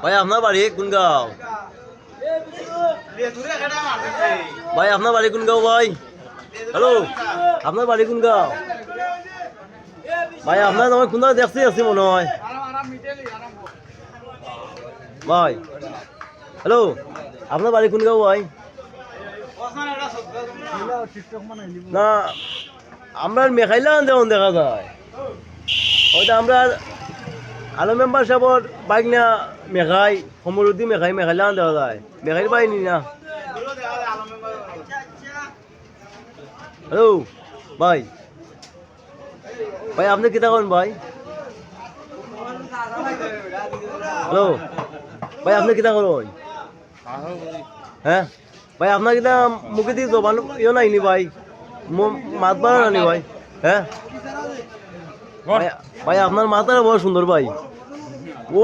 ভাই আপনার বাড়ি কোন গাঁও? ভাই আপনার বাড়ি কোন গাঁও ভাই? হ্যালো, আপনার বাড়ি কোন গাঁও? ভাই আপনার আমার কোন দেখতে আছি মনে হয় ভাই। হ্যালো, আপনার বাড়ি কোন গাঁও ভাই? না, আমরা মেঘাইলা যেমন দেখা যায় ওইটা আমরা আলো মেম্বার সাহেবর বাইক না মেঘাই সমরুদ্দি মেঘাইলা দেখা যায় মেঘাইর পাইনি না। হ্যালো ভাই, ভাই আপনি কিতা করেন ভাই? হ্যালো ভাই, আপনি কিতা করেন? হ্যাঁ ভাই, আপনার কিতা মুখে দিয়ে জবান ইয়ে নাইনি ভাই, মাত বাড়া নানি ভাই? হ্যাঁ ভাই, আপনার মাথাটা বড় সুন্দর ভাই, ও